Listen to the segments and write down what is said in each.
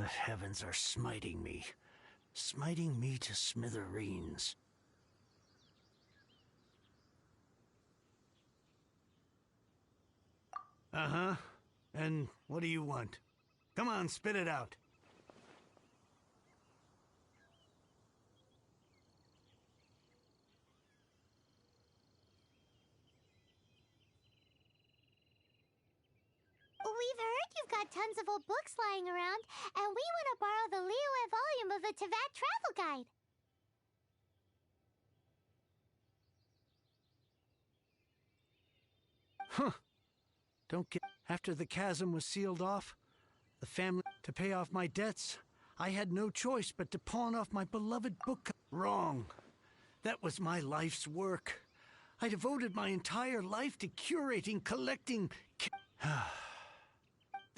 heavens are smiting me. Smiting me to smithereens. Uh-huh. And what do you want? Come on, spit it out. We've heard you've got tons of old books lying around, and we want to borrow the Liyue volume of the Teyvat Travel Guide. Huh. Don't get... After the chasm was sealed off, the family... To pay off my debts, I had no choice but to pawn off my beloved book... Wrong. That was my life's work. I devoted my entire life to curating, collecting...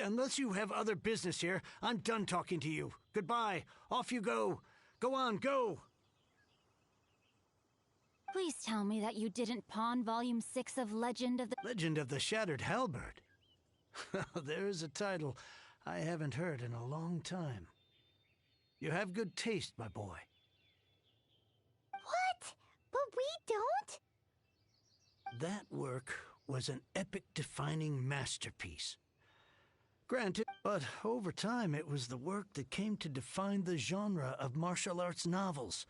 Unless you have other business here, I'm done talking to you. Goodbye. Off you go. Go on, go! Please tell me that you didn't pawn Volume 6 of Legend of the... Legend of the Shattered Halberd. There's a title I haven't heard in a long time. You have good taste, my boy. What? But we don't? That work was an epic-defining masterpiece. Granted, but over time it was the work that came to define the genre of martial arts novels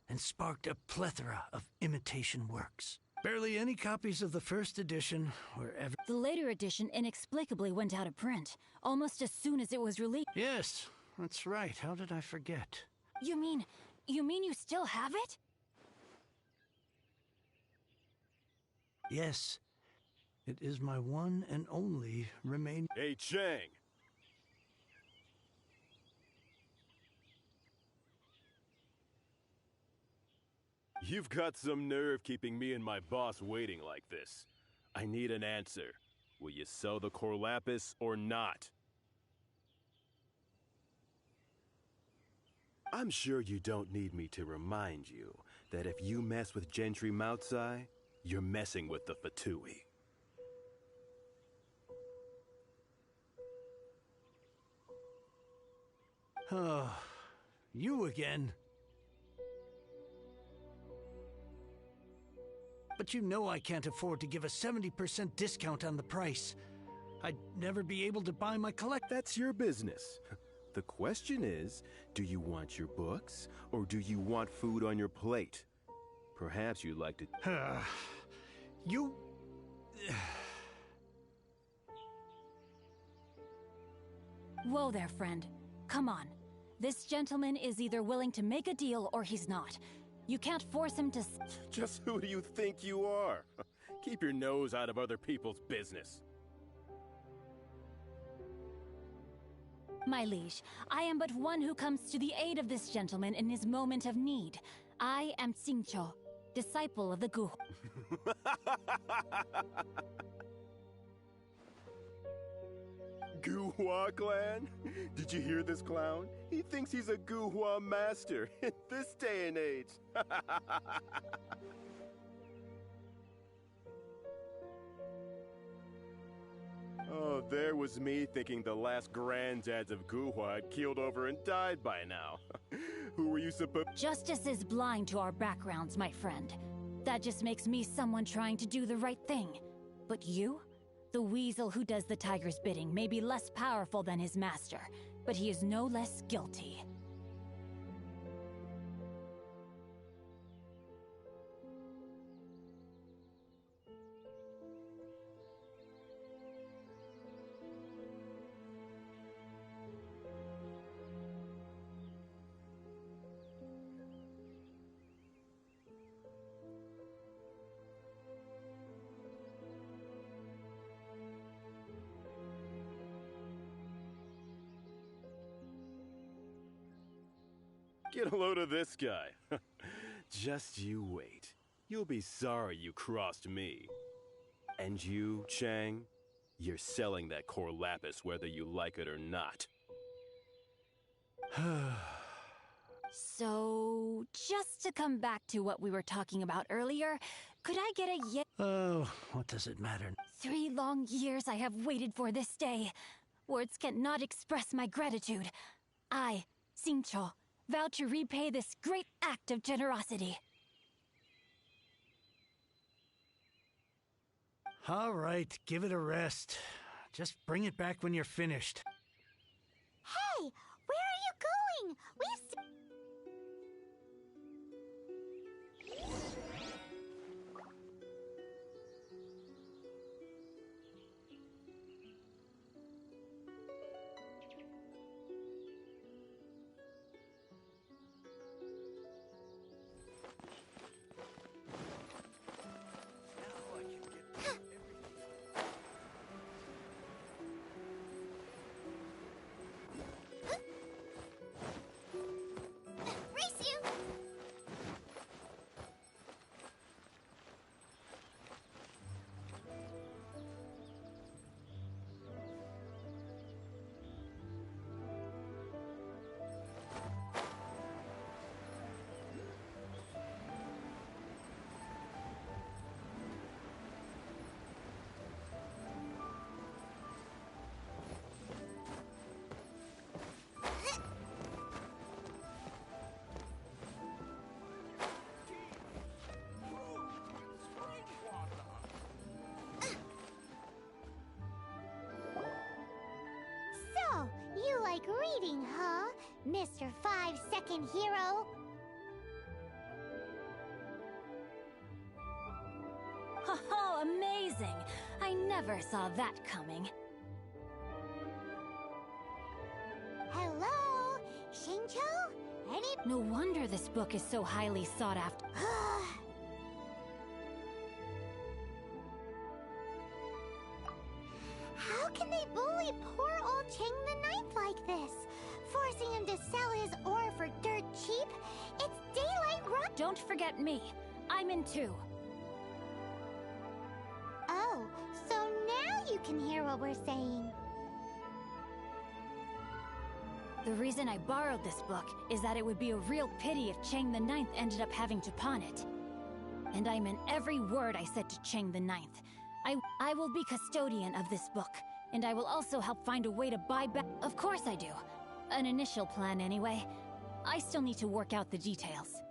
and sparked a plethora of imitation works. Barely any copies of the first edition were ever... The later edition inexplicably went out of print, almost as soon as it was released. Yes, that's right. How did I forget? You mean you still have it? Yes. It is my one and only remaining... Hey, Chang! You've got some nerve keeping me and my boss waiting like this. I need an answer. Will you sell the core lapis or not? I'm sure you don't need me to remind you that if you mess with Gentry Moutsai, you're messing with the Fatui. Oh, you again. But you know I can't afford to give a 70% discount on the price. I'd never be able to buy my collect... That's your business. The question is, do you want your books, or do you want food on your plate? Perhaps you'd like to... You... Whoa there, friend. Come on. This gentleman is either willing to make a deal or he's not. You can't force him to... Just who do you think you are? Keep your nose out of other people's business. My liege, I am but one who comes to the aid of this gentleman in his moment of need. I am Xingqiu, disciple of the Gu... Guhua clan? Did you hear this clown? He thinks he's a Guhua master in this day and age. Oh, there was me thinking the last granddads of Guhua had keeled over and died by now. Who were you supposed... Justice is blind to our backgrounds, my friend. That just makes me someone trying to do the right thing. But you? The weasel who does the tiger's bidding may be less powerful than his master, but he is no less guilty. Get a load of this guy. Just you wait. You'll be sorry you crossed me. And you, Chang, you're selling that core lapis whether you like it or not. So, just to come back to what we were talking about earlier, could I get a yes? Oh, what does it matter? 3 long years I have waited for this day. Words cannot express my gratitude. I, Xingqiu, vow to repay this great act of generosity. All right, give it a rest. Just bring it back when you're finished. Hey, where are you going? Race you! So, you like reading, huh, Mr. 5-second hero? Oh, amazing! I never saw that coming. Hello? Xingqiu? Any... No wonder this book is so highly sought after. How can they bully poor old Cheng the Ninth like this? Forcing him to sell his ore for dirt cheap? It's daylight run. Don't forget me. I'm in too. Oh, so now you can hear what we're saying. The reason I borrowed this book is that it would be a real pity if Cheng the Ninth ended up having to pawn it. And I meant every word I said to Cheng the Ninth. I will be custodian of this book, and I will also help find a way to buy back. Of course I do. An initial plan anyway. I still need to work out the details.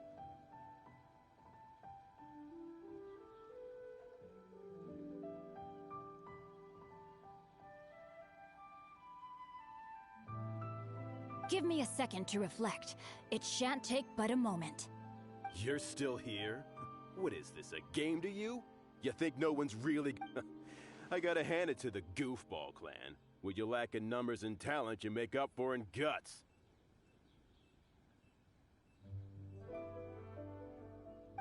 Give me a second to reflect. It shan't take but a moment. You're still here? What is this, a game to you? You think no one's really... I gotta hand it to the Goofball clan. What you lack in numbers and talent, you make up for in guts.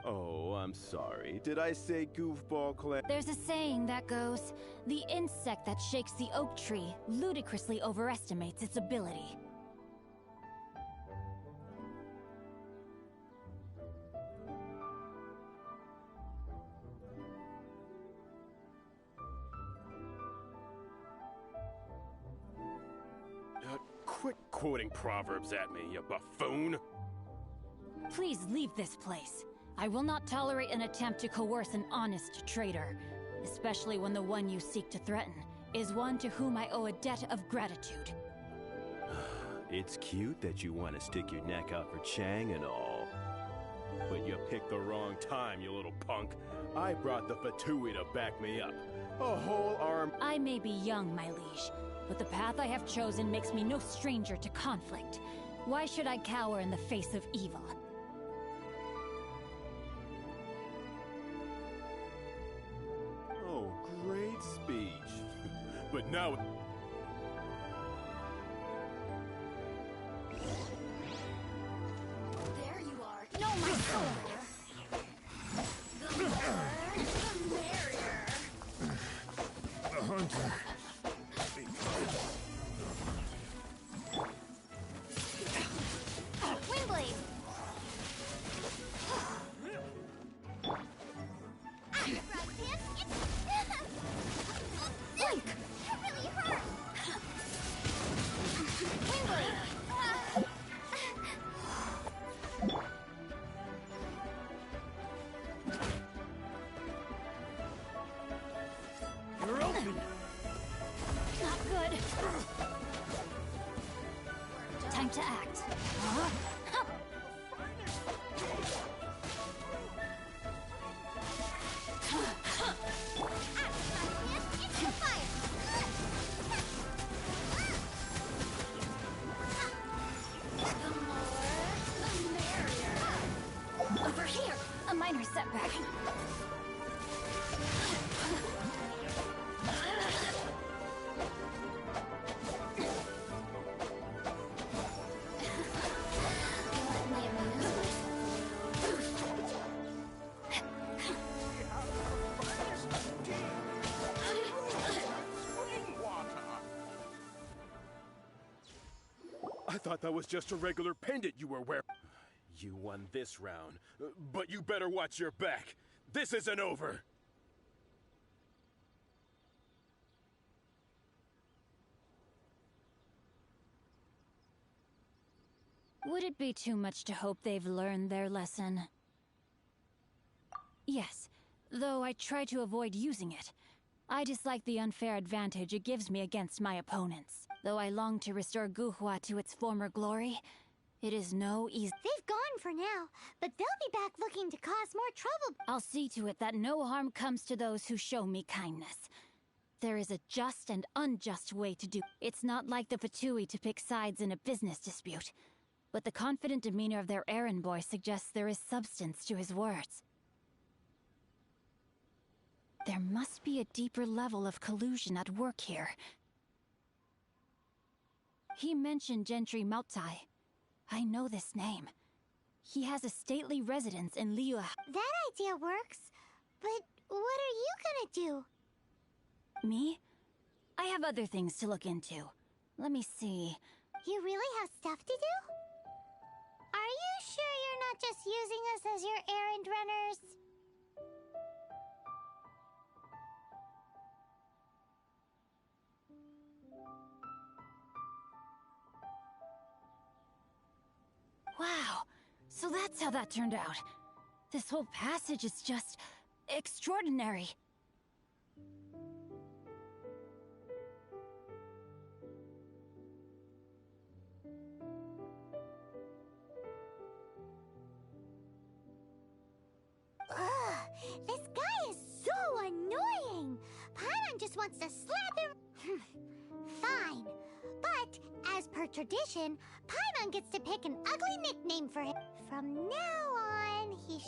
Oh, I'm sorry. Did I say Goofball clan? There's a saying that goes, the insect that shakes the oak tree ludicrously overestimates its ability. Quit quoting proverbs at me, you buffoon! Please leave this place. I will not tolerate an attempt to coerce an honest trader, especially when the one you seek to threaten is one to whom I owe a debt of gratitude. It's cute that you want to stick your neck out for Chang and all. But you picked the wrong time, you little punk. I brought the Fatui to back me up. A whole arm... I may be young, my liege, but the path I have chosen makes me no stranger to conflict. Why should I cower in the face of evil? Oh, great speech. But now... There you are. No, my sword! The more, the merrier. The hunter. Windblade! Link! That really hurt! Windblade! time to act. Huh? Over here, a minor setback. I thought that was just a regular pendant you were wearing. You won this round, but you better watch your back. This isn't over. Would it be too much to hope they've learned their lesson? Yes, though I try to avoid using it. I dislike the unfair advantage it gives me against my opponents. Though I long to restore Guhua to its former glory, it is no easy. They've gone for now, but they'll be back looking to cause more trouble. I'll see to it that no harm comes to those who show me kindness. There is a just and unjust way to do. It's not like the Fatui to pick sides in a business dispute, but the confident demeanor of their errand boy suggests there is substance to his words. There must be a deeper level of collusion at work here. He mentioned Gentry Mautai. I know this name. He has a stately residence in Liyue. That idea works, but what are you gonna do? Me? I have other things to look into. Let me see. You really have stuff to do? Are you sure you're not just using us as your errand runners? Wow, so that's how that turned out. This whole passage is just extraordinary. Ugh, this guy is so annoying! Paimon just wants to slap him. Fine. But, as per tradition, Paimon gets to pick an ugly nickname for him. From now on, he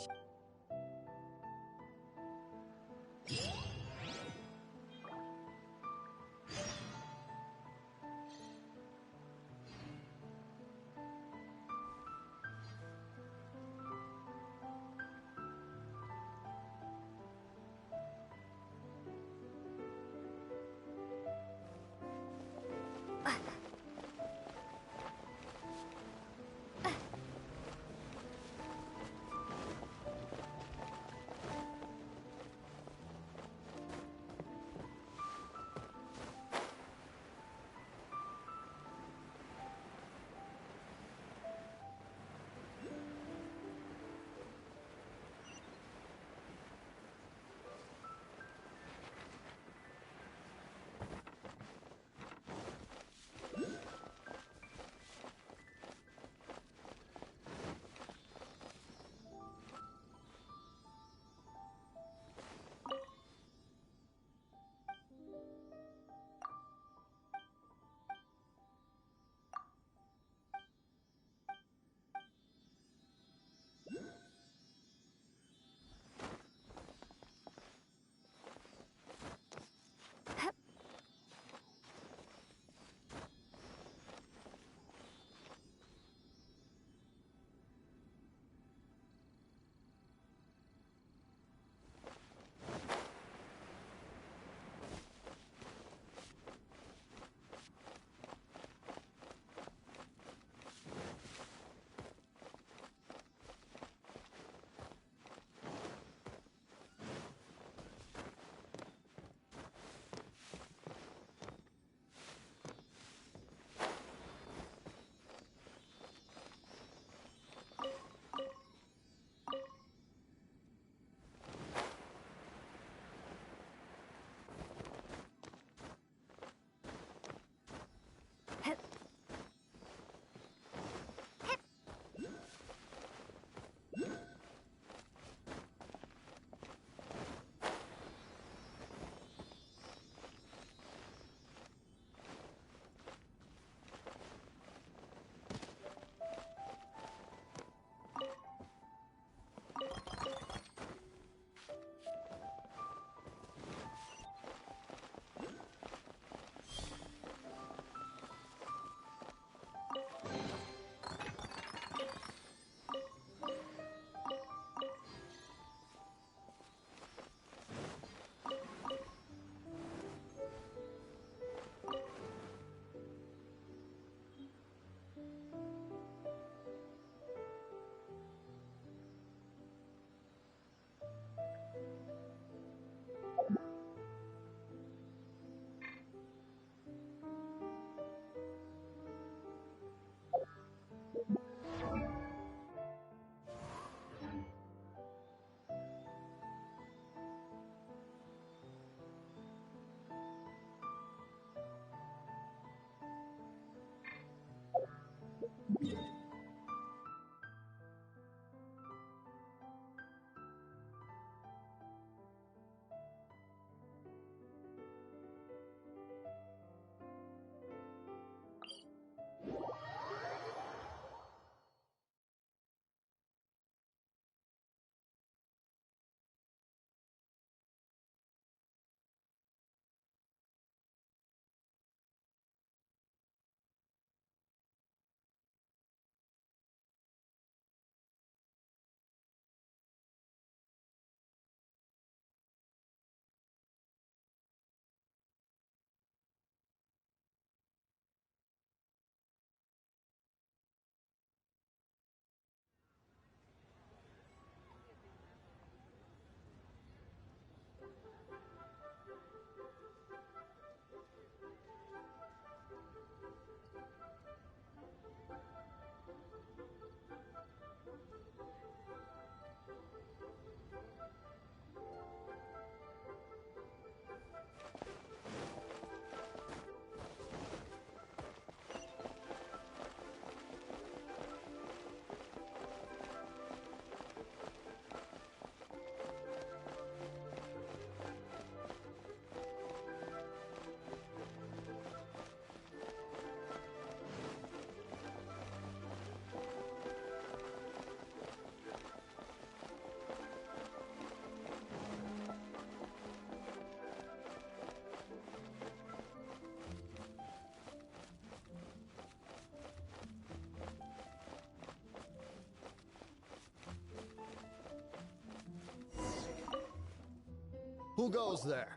Who goes there?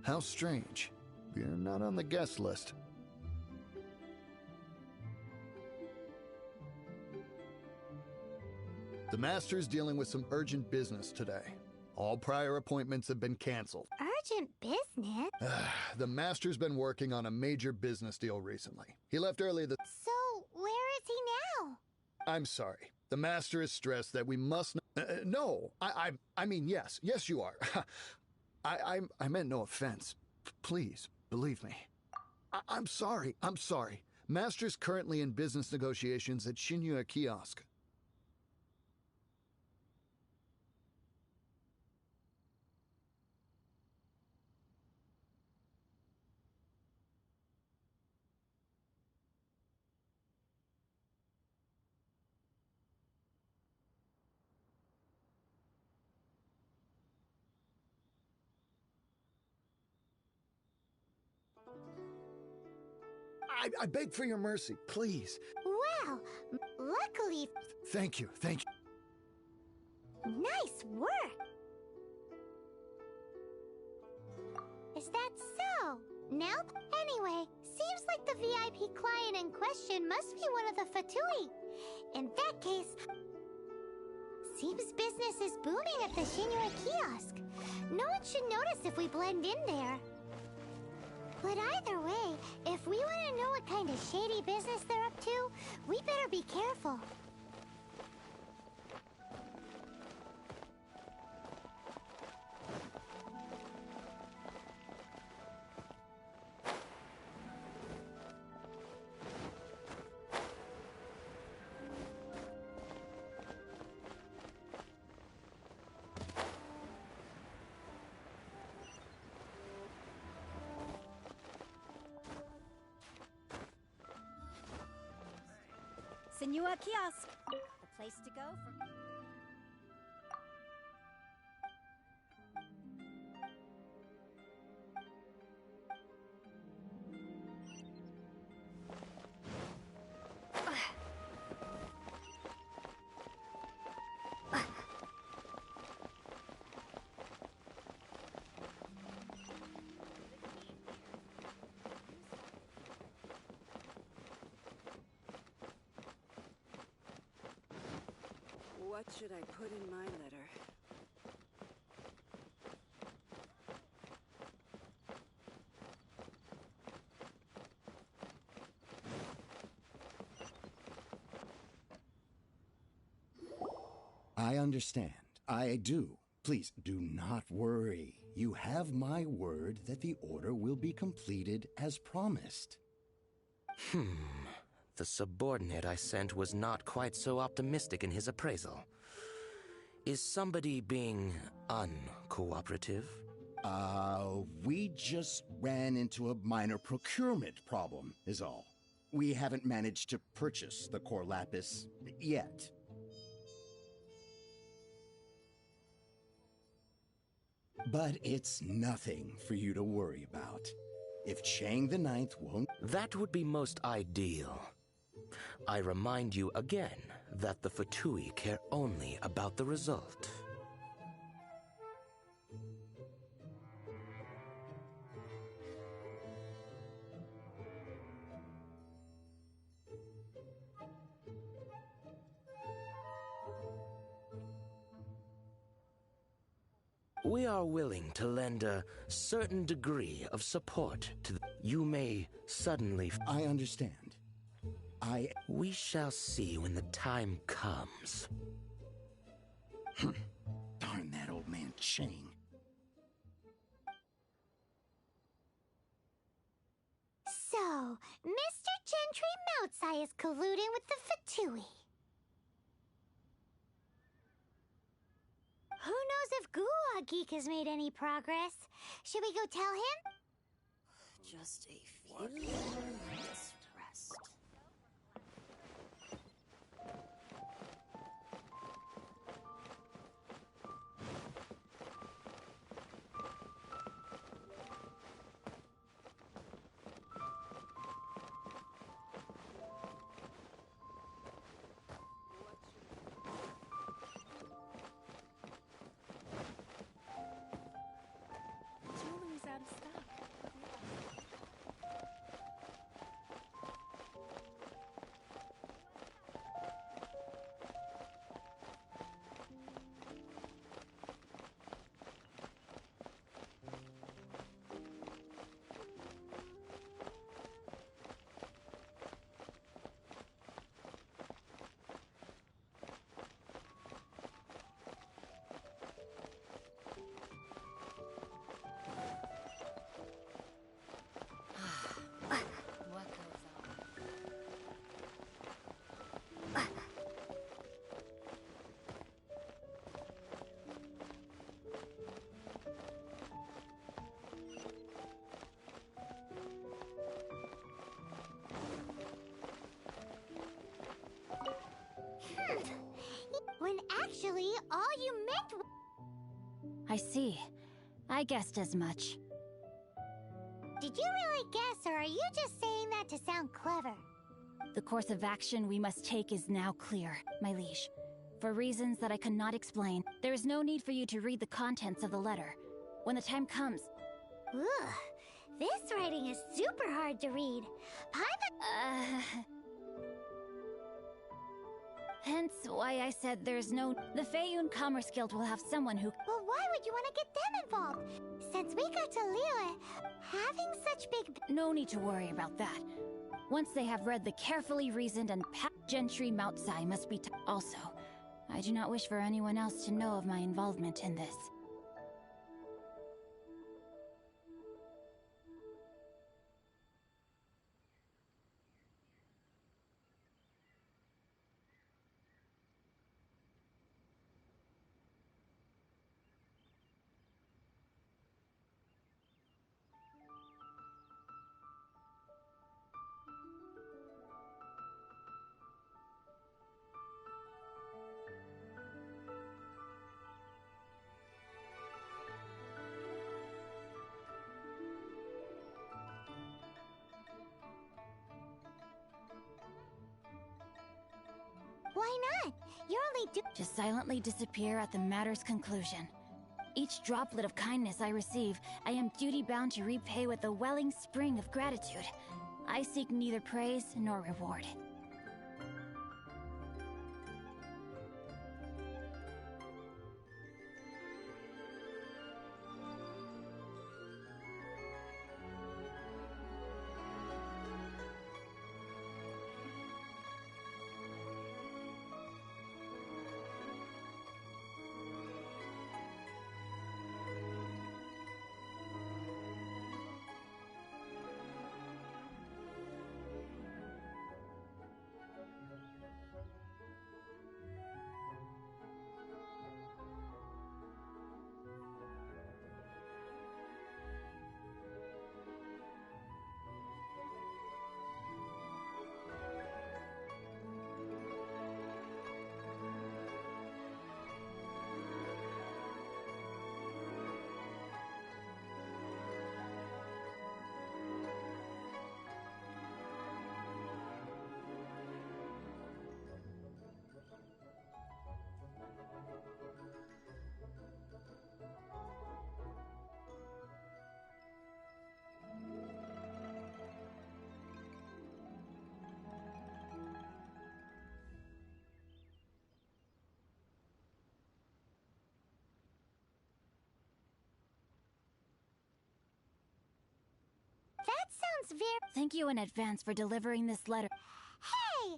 How strange. You're not on the guest list. The Master's dealing with some urgent business today. All prior appointments have been canceled. Urgent business? The Master's been working on a major business deal recently. He left early So, where is he now? I'm sorry. The Master is stressed that we must... no, I mean, yes. Yes, you are. I meant no offense. Please, believe me. I'm sorry. Master's currently in business negotiations at Shinya Kiosk. I beg for your mercy, please. Well, luckily... Thank you. Nice work! Is that so? Nope. Anyway, seems like the VIP client in question must be one of the Fatui. In that case... Seems business is booming at the Shinua kiosk. No one should notice if we blend in there. But either way, if we want to know what kind of shady business they're up to, we better be careful. Senua Kiosk, the place to go for... What should I put in my letter? I understand. I do. Please, do not worry. You have my word that the order will be completed as promised. The subordinate I sent was not quite so optimistic in his appraisal. Is somebody being uncooperative? We just ran into a minor procurement problem, is all. We haven't managed to purchase the core lapis yet. But it's nothing for you to worry about. If Chang the Ninth won't... That would be most ideal. I remind you again that the Fatui care only about the result. We are willing to lend a certain degree of support to the... You may suddenly... I understand. We shall see when the time comes. Darn that old man Chang. So, Mr. Gentry Moutsai is colluding with the Fatui. Who knows if Guwa Geek has made any progress? Should we go tell him? Just a few minutes rest. all you meant. I see. I guessed as much. Did you really guess, or are you just saying that to sound clever? The course of action we must take is now clear, my liege. For reasons that I cannot explain, there is no need for you to read the contents of the letter. When the time comes... Ugh, this writing is super hard to read. Hence why I said there's no... The Feiyun Commerce Guild will have someone who... Well, why would you want to get them involved? Since we got to Liyue, having such big... No need to worry about that. Once they have read the carefully reasoned and packed gentry Mount Sai must be... Also, I do not wish for anyone else to know of my involvement in this. Why not? You're only Just silently disappear at the matter's conclusion. Each droplet of kindness I receive, I am duty-bound to repay with a welling spring of gratitude. I seek neither praise nor reward. That sounds very... Thank you in advance for delivering this letter. Hey!